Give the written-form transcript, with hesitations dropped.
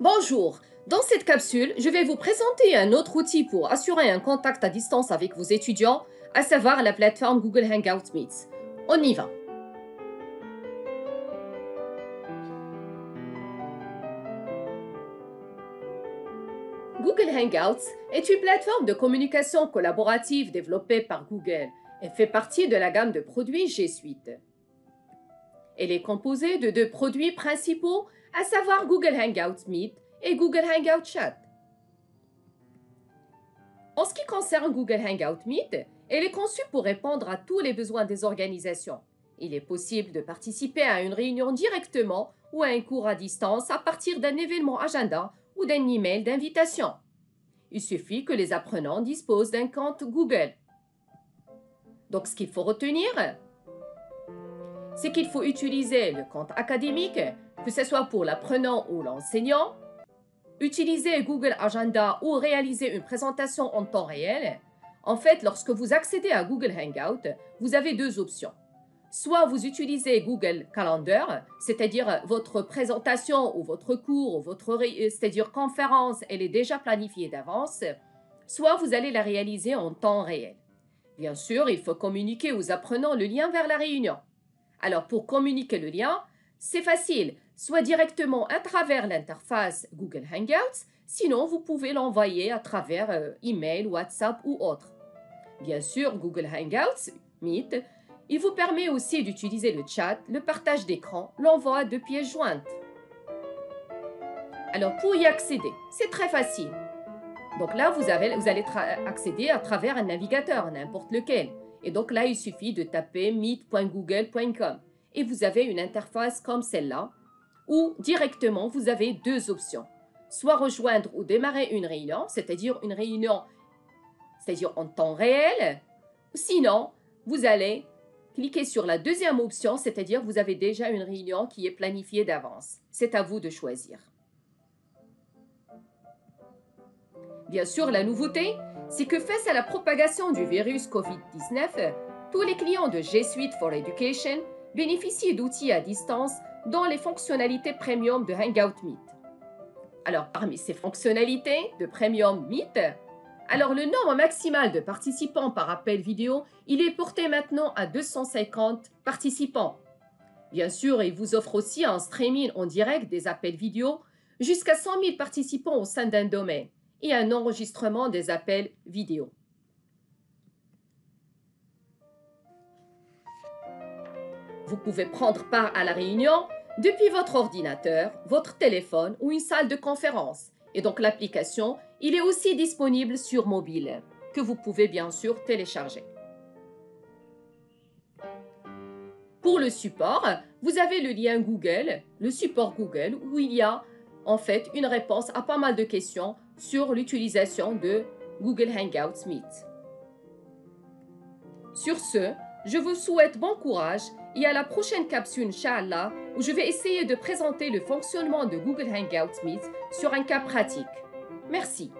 Bonjour, dans cette capsule, je vais vous présenter un autre outil pour assurer un contact à distance avec vos étudiants, à savoir la plateforme Google Hangout Meet. On y va. Google Hangouts est une plateforme de communication collaborative développée par Google et fait partie de la gamme de produits G Suite. Elle est composée de deux produits principaux, à savoir Google Hangout Meet et Google Hangout Chat. En ce qui concerne Google Hangout Meet, elle est conçue pour répondre à tous les besoins des organisations. Il est possible de participer à une réunion directement ou à un cours à distance à partir d'un événement agenda ou d'un email d'invitation. Il suffit que les apprenants disposent d'un compte Google. Donc, ce qu'il faut retenir, c'est qu'il faut utiliser le compte académique, que ce soit pour l'apprenant ou l'enseignant, utiliser Google Agenda ou réaliser une présentation en temps réel. En fait, lorsque vous accédez à Google Hangout, vous avez deux options. Soit vous utilisez Google Calendar, c'est-à-dire votre présentation ou votre cours, ou c'est-à-dire conférence, elle est déjà planifiée d'avance, soit vous allez la réaliser en temps réel. Bien sûr, il faut communiquer aux apprenants le lien vers la réunion. Alors, pour communiquer le lien, c'est facile, soit directement à travers l'interface Google Hangouts, sinon vous pouvez l'envoyer à travers email, WhatsApp ou autre. Bien sûr, Google Hangouts Meet, il vous permet aussi d'utiliser le chat, le partage d'écran, l'envoi de pièces jointes. Alors, pour y accéder, c'est très facile. Donc là, vous allez accéder à travers un navigateur, n'importe lequel. Et donc là, il suffit de taper meet.google.com. Et vous avez une interface comme celle-là, où directement, vous avez deux options. Soit rejoindre ou démarrer une réunion, c'est-à-dire une réunion, c'est-à-dire en temps réel. Sinon, vous allez cliquer sur la deuxième option, c'est-à-dire vous avez déjà une réunion qui est planifiée d'avance. C'est à vous de choisir. Bien sûr, la nouveauté, c'est que face à la propagation du virus COVID-19, tous les clients de G Suite for Education bénéficient d'outils à distance dont les fonctionnalités premium de Hangout Meet. Alors, parmi ces fonctionnalités de Premium Meet, alors le nombre maximal de participants par appel vidéo, il est porté maintenant à 250 participants. Bien sûr, il vous offre aussi un streaming en direct des appels vidéo jusqu'à 100 000 participants au sein d'un domaine et un enregistrement des appels vidéo. Vous pouvez prendre part à la réunion depuis votre ordinateur, votre téléphone ou une salle de conférence. Et donc l'application, il est aussi disponible sur mobile, que vous pouvez bien sûr télécharger. Pour le support, vous avez le lien Google, le support Google, où il y a en fait une réponse à pas mal de questions sur l'utilisation de Google Hangouts Meet. Sur ce, je vous souhaite bon courage et à la prochaine capsule, Inch'Allah, où je vais essayer de présenter le fonctionnement de Google Hangouts Meet sur un cas pratique. Merci.